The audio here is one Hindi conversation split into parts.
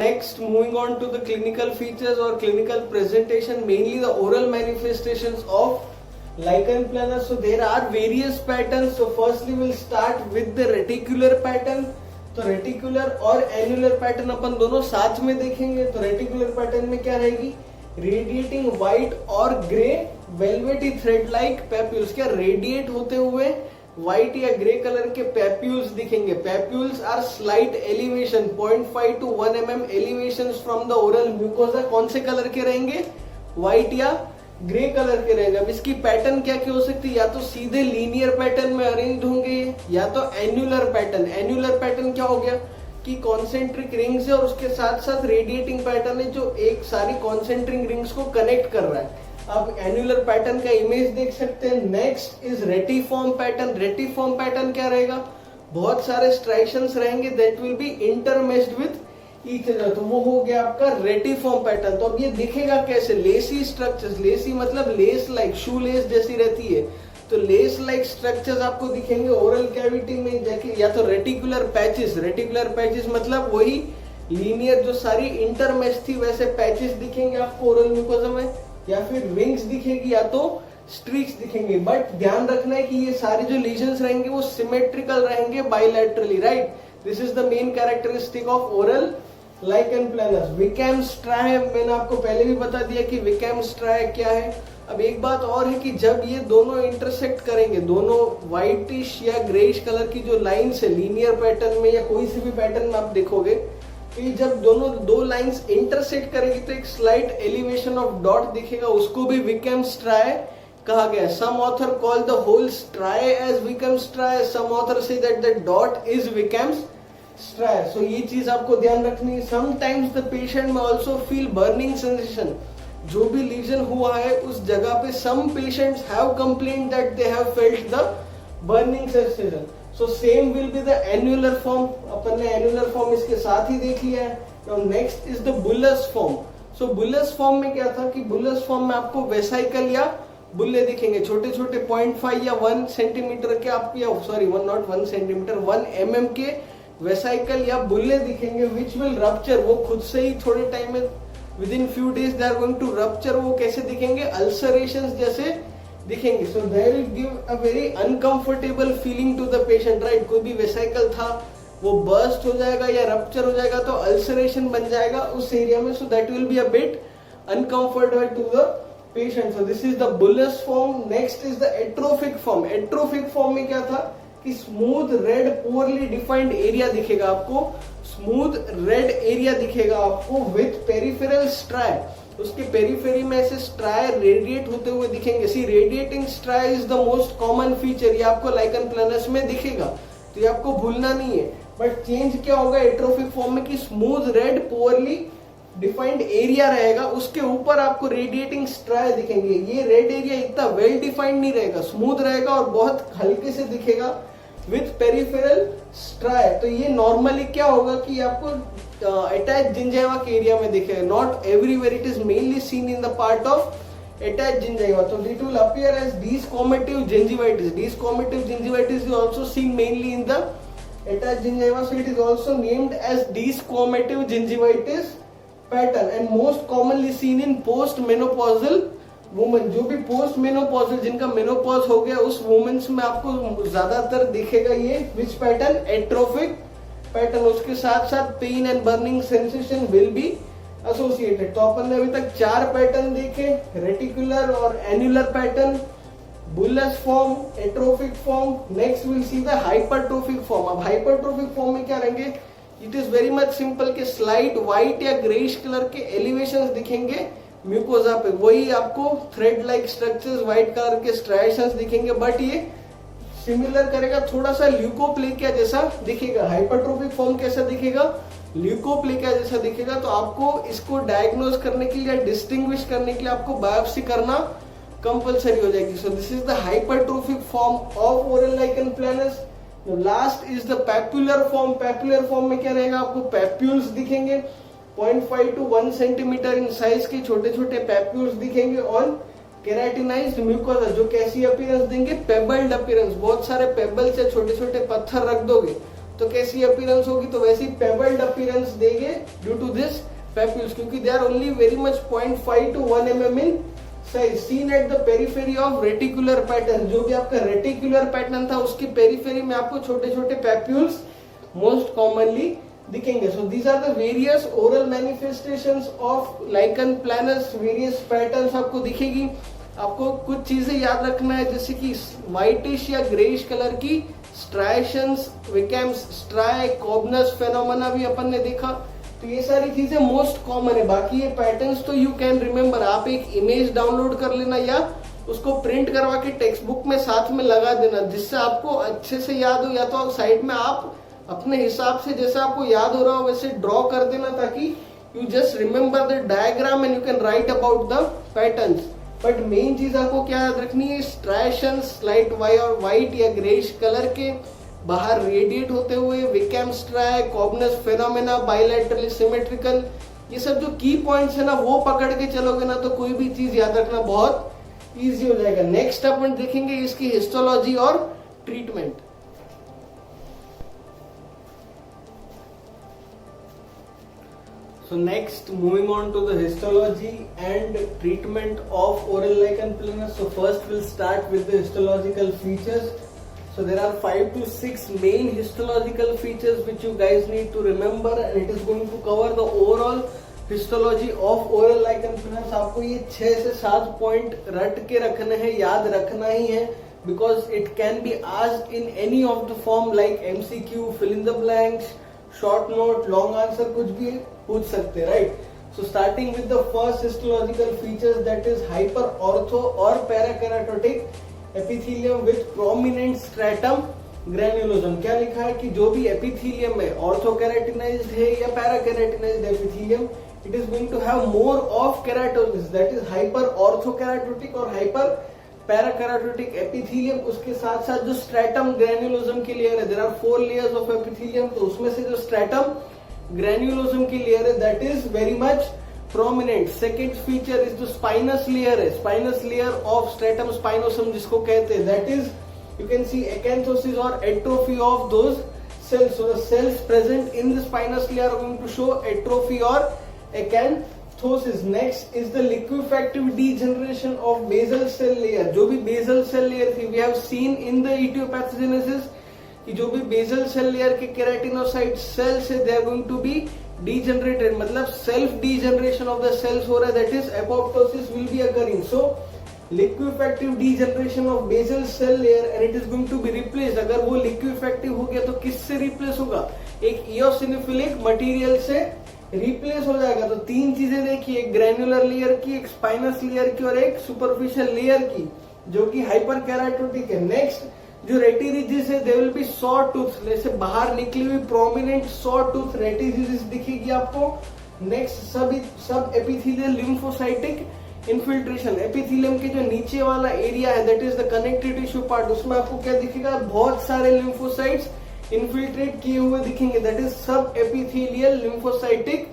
Next, moving on to the clinical features or clinical presentation, mainly the oral manifestations of lichen planus. So there are various patterns. So firstly we'll start with the reticular pattern. तो रेटिकुलर और एन्युलर पैटर्न अपन दोनों साथ में देखेंगे. तो रेटिकुलर पैटर्न में क्या रहेगी, रेडिएटिंग व्हाइट और grey velvety thread like papules. क्या रेडिएट होते हुए व्हाइट या ग्रे कलर के पैप्यूल्स दिखेंगे. Papules are slight elevation 0.5 to 1 mm elevation from the oral mucosa. कौन से कलर के रहेंगे, व्हाइट या ग्रे कलर के रहेंगे. अब इसकी पैटर्न क्या क्या हो सकती है, या तो सीधे लीनियर पैटर्न में अरेंज होंगे या तो एन्युलर पैटर्न. एन्युलर पैटर्न क्या हो गया कि कॉन्सेंट्रिक रिंग्स है और उसके साथ साथ रेडिएटिंग पैटर्न है जो एक सारी कॉन्सेंट्रिक रिंग्स को कनेक्ट कर रहा है. आप एन्युलर पैटर्न का इमेज देख सकते हैं. Next is retiform pattern. Retiform pattern क्या रहेगा, बहुत सारे स्ट्राइशंस रहेंगे that will be intermeshed with each other. तो वो हो गया आपका रेटिफॉर्म पैटर्न. तो अब ये दिखेगा कैसे, लेसी स्ट्रक्चर्स. लेसी मतलब लेस लाइक, शू लेस जैसी रहती है. तो लेस लाइक स्ट्रक्चर्स आपको दिखेंगे ओरल कैविटी में जाके, या तो रेटिकुलर पैचेस. रेटिकुलर पैचेस मतलब वही लीनियर जो सारी इंटरमेश थी वैसे पैचेस दिखेंगे आपको ओरल म्यूकोजा में, या फिर रिंग्स दिखेगी या तो स्ट्रीक्स दिखेंगे. बट ध्यान रखना है कि ये सारे जो लीजन्स रहेंगे वो सिमेट्रिकल रहेंगे bilaterally, right. This is the main characteristic of oral lichen planus. Wickham striae मैंने आपको पहले भी बता दिया कि विकैम स्ट्राय क्या है. अब एक बात और है कि जब ये दोनों इंटरसेक्ट करेंगे, दोनों व्हाइटिश या ग्रेइश कलर की जो लाइंस है लीनियर पैटर्न में या कोई सी भी पैटर्न में आप देखोगे कि जब दोनों दो लाइंस इंटरसेक्ट करेंगी तो एक स्लाइट एलिवेशन ऑफ डॉट दिखेगा, उसको भी विकैम स्ट्राय कहा गया. Some author call the whole striae as Wickham striae, some author say that the dot is Wickham striae. So ये चीज आपको ध्यान रखनी है. समटाइम्स द पेशेंट में ऑल्सो फील बर्निंग सेंसेशन. जो भी लीजन हुआ है उस जगह पे some patients have complain that they have felt the burning sensation. So same will be the annular form. अपन ने एन्युलर फॉर्म इसके साथ ही देख लिया है. Now next is the bullous form. So bullous form में क्या था कि बुलस फॉर्म में आपको वेसाइकल या बुल्ले दिखेंगे, छोटे छोटे 0.5 या 1 सेंटीमीटर के आपको, सॉरी 1 नॉट 1 सेंटीमीटर 1 mm के वेसाइकल या बुल्ले दिखेंगे विच विल रप्चर. वो खुद से ही थोड़े टाइम में within few days they are going to rupture. वो कैसे दिखेंगे, अल्सरेशंस जैसे दिखेंगे. So they will give a very uncomfortable feeling to the patient, right. कोई भी वेसाइकल था वो बर्स्ट हो जाएगा या रप्चर हो जाएगा तो अल्सरेशन बन जाएगा उस एरिया में. So that will be a bit uncomfortable to the patient. So this is the bullous form. Next is the atrophic form. Atrophic form में क्या था कि smooth red poorly defined area दिखेगा आपको, स्मूथ रेड एरिया दिखेगा आपको विथ पेरिफेरल स्ट्राय. उसके पेरिफेरी में ऐसे स्ट्राय रेडिएट होते हुए दिखेंगे. See radiating striae is the most common feature. ये आपको लाइकन प्लानस में दिखेगा तो ये आपको भूलना नहीं है. बट चेंज क्या होगा एट्रोफिक फॉर्म में कि smooth red poorly defined area रहेगा, उसके ऊपर आपको रेडिएटिंग स्ट्राय दिखेंगे. ये रेड एरिया इतना वेल डिफाइंड नहीं रहेगा, स्मूथ रहेगा और बहुत हल्के से दिखेगा विथ पेरिफेरल स्ट्राय. तो ये नॉर्मली क्या होगा कि आपको अटैच जिंजाइवा के एरिया में दिखेगा. Not everywhere, it is mainly seen in the part of attach gingiva. तो it will appear as desquamative gingivitis. Desquamative gingivitis is also seen mainly in the attach gingiva. So it is also named as desquamative gingivitis pattern and most commonly seen in post menopausal women. जो भी पोस्ट मेनोपॉजल, जिनका मेनोपॉज हो गया, उस वुमेन्स में आपको ज्यादातर दिखेगा ये विच पैटर्न, एट्रोफिक पैटर्न. उसके साथ साथ pain and burning sensation will be associated. तो अपन ने अभी तक 4 पैटर्न देखे, रेटिकुलर और annular pattern, bullous form, atrophic form. Next will see the hypertrophic form. अब हाइपरट्रोफिक फॉर्म में क्या रहेंगे, it is very much simple के स्लाइट व्हाइट या ग्रेइश कलर के एलिवेशंस दिखेंगे म्यूकोजा पे. वही आपको thread like structures, white colour के स्ट्राइशंस दिखेंगे. बट ये सिमिलर करेगा, थोड़ा सा ल्यूकोप्लेकिया जैसा दिखेगा. हाइपरट्रोफिक फॉर्म कैसा दिखेगा, ल्यूकोप्लेकिया जैसा दिखेगा. तो आपको इसको डायग्नोज करने के लिए, डिस्टिंग्विश करने के लिए आपको बायोप्सी करना कंपलसरी हो जाएगी. So this is the hypertrophic form of oral lichen planus. Last is the papular form. Papular form में क्या रहेगा, आपको पैप्यूल्स दिखेंगे 0.5 to 1 सेंटीमीटर इन साइज के छोटे छोटे पैप्यूल्स दिखेंगे और केराटिनाइज्ड म्यूकोसा जो कैसी अपीयरेंस देंगे, पेबल्ड अपीयरेंस. बहुत सारे पेबल्स या छोटे छोटे पत्थर रख दोगे तो कैसी अपीयरेंस होगी, तो वैसी पेबल्ड अपीयरेंस देंगे ड्यू टू दिस पैप्यूल्स, क्योंकि they are only very much 0.5 to 1 mm in size, seen at the periphery of reticular pattern. जो भी आपका रेटिकुलर पैटर्न था उसकी पेरिफेरी में आपको छोटे छोटे पैप्यूल्स मोस्ट कॉमनली दिखेंगे। So these are the various oral manifestations of lichen planus, various patterns आपको दिखेगी। आपको कुछ चीजें याद रखना है, जैसे कि व्हाइटिश या ग्रेइश कलर की स्ट्राइशंस, विकैम्स स्ट्राई, कॉबनस फेनोमेना भी अपन ने देखा। तो ये सारी चीजें मोस्ट कॉमन है। बाकी ये पैटर्न्स तो यू कैन रिमेम्बर, आप एक इमेज डाउनलोड कर लेना या उसको प्रिंट करवा के टेक्स्ट बुक में साथ में लगा देना, जिससे आपको अच्छे से याद हो, या तो साइड में आप अपने हिसाब से जैसा आपको याद हो रहा हो वैसे ड्रॉ कर देना, ताकि you just remember the diagram and you can write about the patterns. But main चीज आपको क्या याद रखनी है, स्ट्राइशंस लाइट व्हाइट या ग्रेइश कलर के बाहर रेडिएट होते हुए, विकैम स्ट्राई, कॉबनस फेनोमेना, बाइलैटरली सिमेट्रिकल, ये सब जो की पॉइंट्स है ना वो पकड़ के चलोगे ना तो कोई भी चीज याद रखना बहुत इजी हो जाएगा। नेक्स्ट अपन देखेंगे इसकी हिस्टोलॉजी और treatment. So next, moving on to the histology and treatment of oral lichen planus. So first we'll start with the histological features. So there are 5 to 6 main histological features which you guys need to remember, and it is going to cover the overall histology of oral lichen planus. आपको ये 6 से 7 पॉइंट रट के रखने हैं, याद रखना ही है, because it can be asked in any of the form like MCQ, fill in the blanks, short note, long answer, कुछ भी पूछ सकते हैं, right. So starting with the first histological features, that is hyper ortho और पैराकेराटोटिक एपिथेलियम विद प्रोमिनेंट स्ट्रैटम ग्रैन्युलोसम। क्या लिखा है कि जो भी एपिथेलियम है, ऑर्थोकेराटिनाइज्ड है या parakeratinized epithelium, it is going to have more of keratosis, that is hyper orthokeratotic और हाइपर पैराकेराटोटिक एपिथेलियम। उसके साथ साथ जो स्ट्रैटम ग्रैन्युलोसम की लेयर है, there are 4 layers of epithelium, तो उसमें से जो स्ट्रैटम ग्रैन्युलोसम की लेयर है that is very much prominent. Second feature is जो स्पाइनस लेयर है, spinous layer of stratum spinosum जिसको कहते हैं, that is you can see acanthosis और atrophy of those cells. So the cells present in the spinous layer are going to show atrophy or acanthosis. Next is the liquefactive degeneration of basal cell layer. जो भी basal cell layer थी, we have seen in the etiopathogenesis कि जो भी basal cell layer के keratinocyte cells है, they are going to be degenerated, मतलब self degeneration of the cells हो रहा है, that is apoptosis will be occurring. So liquefactive degeneration of basal cell layer and it is going to be replace. अगर वो लिक्विफेक्टिव हो गया तो किससे रिप्लेस होगा, एक इओसिनोफिलिक मटेरियल से रिप्लेस हो जाएगा। तो 3 चीजें देखिए, एक ग्रैन्युलर लेयर की, एक स्पाइनस लेयर की और एक सुपरफिशियल लेयर की, जो कि हाइपर केराटोटिक है। नेक्स्ट जो रेटिरिजिस है, they will be saw tooth, जैसे बाहर निकली हुई प्रोमिनेंट सॉ टूथ रेटिरिजिस दिखेगी आपको। नेक्स्ट सब एपिथेलियल लिम्फोसाइटिक इन्फिल्ट्रेशन, एपिथेलियम के जो नीचे वाला एरिया है, that is the connective tissue part, उसमें आपको क्या दिखेगा, बहुत सारे लिम्फोसाइट्स इन्फिल्ट्रेट किए हुए दिखेंगे, दैट इज सब epithelial lymphocytic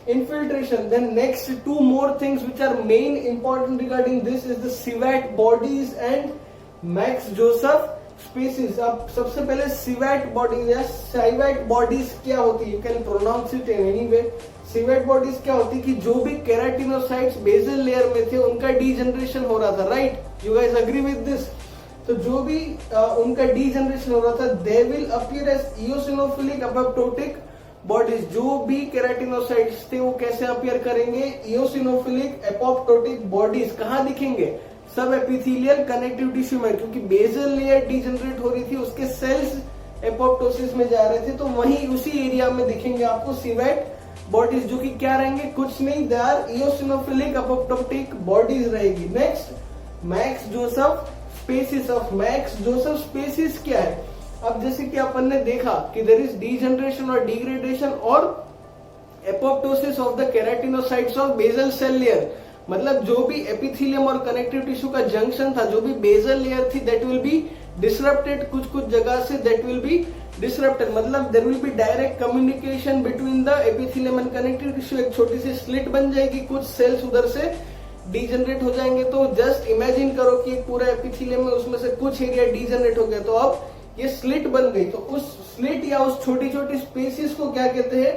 infiltration. Then next 2 more things which are main important regarding this is the CVAT bodies and Max Joseph species. अब सबसे पहले CVAT bodies या CVAT bodies क्या होती है, you can pronounce it in any way. Civet bodies क्या होती है कि जो भी केराटिनोसाइट्स बेसल लेयर में थे उनका डीजनरेशन हो रहा था, right, you guys agree with this. तो जो भी उनका डीजनरेशन हो रहा था, they will appear as eosinophilic apoptotic bodies. जो भी केराटिनोसाइट्स थे वो कैसे अपीयर करेंगे, इओसिनोफिलिक एपोप्टोटिक बॉडीज। कहाँ दिखेंगे, सब एपिथेलियल कनेक्टिव टिश्यू में, क्योंकि बेसल लेयर डीजनरेट हो रही थी, उसके सेल्स एपोप्टोसिस में जा रहे थे, तो वहीं उसी एरिया में दिखेंगे आपको सीवेट बॉडीज, जो कि क्या रहेंगे, कुछ नहीं, they are eosinophilic apoptotic bodies रहेगी। Next Max Joseph spaces. Of Max Joseph spaces क्या है, अब जैसे कि अपन ने देखा कि देयर इज डीजनरेशन और डिग्रेडेशन और apoptosis of the keratinocytes of basal cell layer, मतलब जो भी एपिथेलियम और कनेक्टिव टिश्यू का जंक्शन था, जो भी बेसल लेयर थी, दैट विल बी डिसरप्टेड, कुछ जगह से दैट विल बी डिसरप्टेड, मतलब there will be direct communication between the epithelium and connective tissue, एक छोटी सी स्लिट बन जाएगी, कुछ सेल्स उधर से डीजनरेट हो जाएंगे। तो जस्ट इमेजिन करो कि एक पूरा एपिथेलियम में उसमें से कुछ एरिया डीजनरेट हो गया, तो अब ये स्लिट बन गई, तो उस स्लिट या उस छोटी छोटी स्पेसिस को क्या कहते हैं,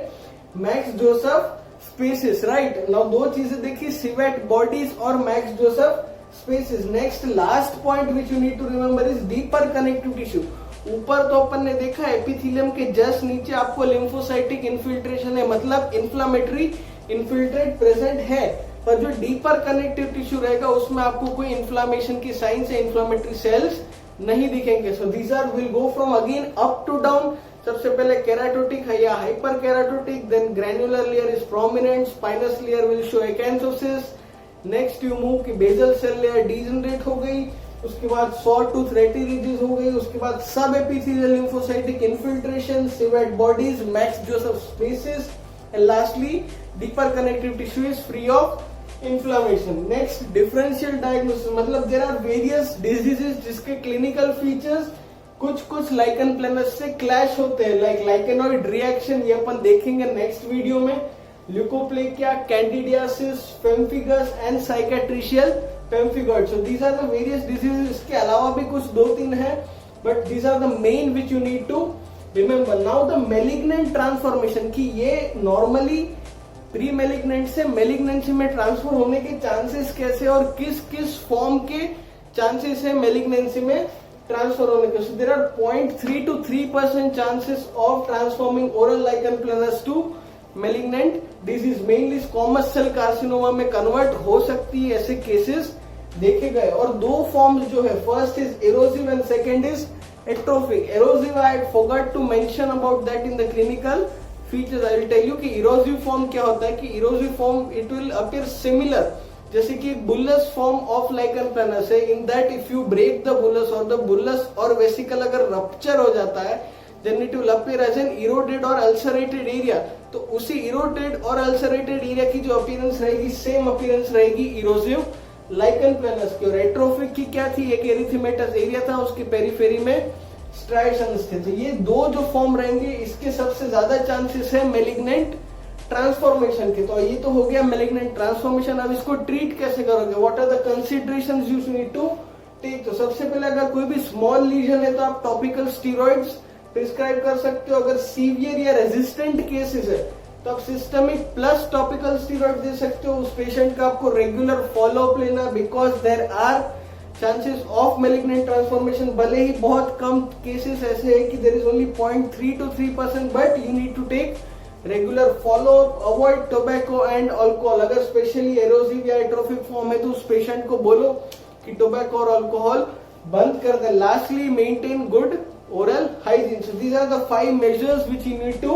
Max Joseph spaces, right. Now दो चीजें देखी, सिवेट बॉडीज और Max Joseph spaces. Next last point which you need to remember is deeper connective tissue. ऊपर तो अपन ने देखा एपिथेलियम के जस्ट नीचे आपको लिम्फोसाइटिक इन्फिल्ट्रेशन है, मतलब इन्फ्लामेटरी इन्फिल्ट्रेट प्रेजेंट है, पर जो डीपर कनेक्टिव टिश्यू रहेगा उसमें आपको कोई इन्फ्लामेशन की साइंस या इन्फ्लामेटरी सेल्स नहीं दिखेंगे। So these are will go from again up to down. सबसे पहले केराटोटिक है या hyper keratotic, then granular layer is prominent, spinous layer will show acanthosis. Next you move की बेजल सेल लेयर डीजनरेट हो गई, उसके बाद सॉटूथ रेटिरिजेस हो गई, उसके बाद सब epithelial lymphocytic infiltration, Civatte bodies, Max Joseph spaces, and lastly deeper connective tissue is free of inflammation. Next differential diagnosis, मतलब देयर आर वेरियस डिजीजेस जिसके क्लिनिकल फीचर्स कुछ लाइकन प्लैनस से क्लैश होते हैं, लाइक लाइकेनॉइड रिएक्शन, ये अपन देखेंगे नेक्स्ट वीडियो में, leukoplakia, candidiasis, pemphigus and cicatricial pemphigoid. So these are the various diseases. इसके अलावा भी कुछ 2-3 है, but these are the main which you need to remember. Now the malignant transformation, की ये नॉर्मली प्री मेलिग्नेंट से मेलिग्नेंसी में ट्रांसफर होने के चांसेस कैसे और किस किस फॉर्म के चांसेस है मेलिग्नेंसी में ट्रांसफर होने के। So there are 0.3 to 3% chances of transforming oral lichen planus to malignant disease. Mainly squamous cell carcinoma में कन्वर्ट हो सकती है, ऐसे केसेस देखे गए। और दो फॉर्म्स जो है, first is erosive and second is atrophic. Erosive I had forgot to mention about that in the clinical features. I will tell you कि इरोसिव फॉर्म क्या होता है, कि erosive form it will appear similar, जैसे कि bullous form of lichen planus है, in that if you break the bullous और वेसिकल अगर रप्चर हो जाता है, then it will appear as an eroded और अल्सरेटेड एरिया। तो उसी इरोडेड और अल्सरेटेड एरिया की जो अपीयरेंस रहेगी, सेम अपीयरेंस रहेगी इरोसिव लाइकन प्लैनस की। और एट्रोफिक की क्या थी, एक एरिथमेटस एरिया था, उसके पेरिफेरी में स्ट्राइशंस थे। तो ये दो जो फॉर्म रहेंगे, इसके सबसे ज्यादा चांसेस है मेलिग्नेंट ट्रांसफॉर्मेशन के। तो ये तो हो गया मेलिग्नेंट ट्रांसफॉर्मेशन। अब इसको ट्रीट कैसे करोगे, what are the considerations you need to take. तो सबसे पहले अगर कोई भी स्मॉल लीजन है तो आप टॉपिकल स्टीरॉइड्स प्रिस्क्राइब कर सकते हो। अगर सीवियर या रेजिस्टेंट केसेस है तो आप सिस्टमिक प्लस टॉपिकल स्टीरॉइड दे सकते हो। उस पेशेंट का आपको रेगुलर फॉलोअप लेना, because there are chances of malignant transformation. भले ही बहुत कम केसेस ऐसे है कि there is only 0.3 to 3%, but you need to take regular follow up, avoid tobacco and alcohol. अगर स्पेशली एरोसिव या एट्रोफिक फॉर्म है तो उस पेशेंट को बोलो कि टोबैको और अल्कोहल बंद कर दे। Lastly maintain good oral hygiene. So these are the 5 measures which you need to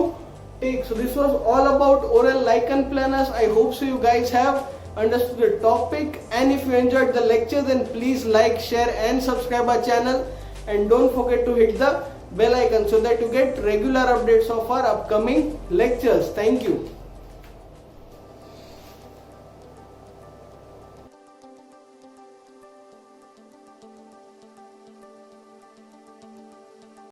take. So this was all about oral lichen planus. I hope so you guys have understood the topic, and if you enjoyed the lecture then please like, share and subscribe our channel, and don't forget to hit the bell icon so that you get regular updates of our upcoming lectures. Thank you.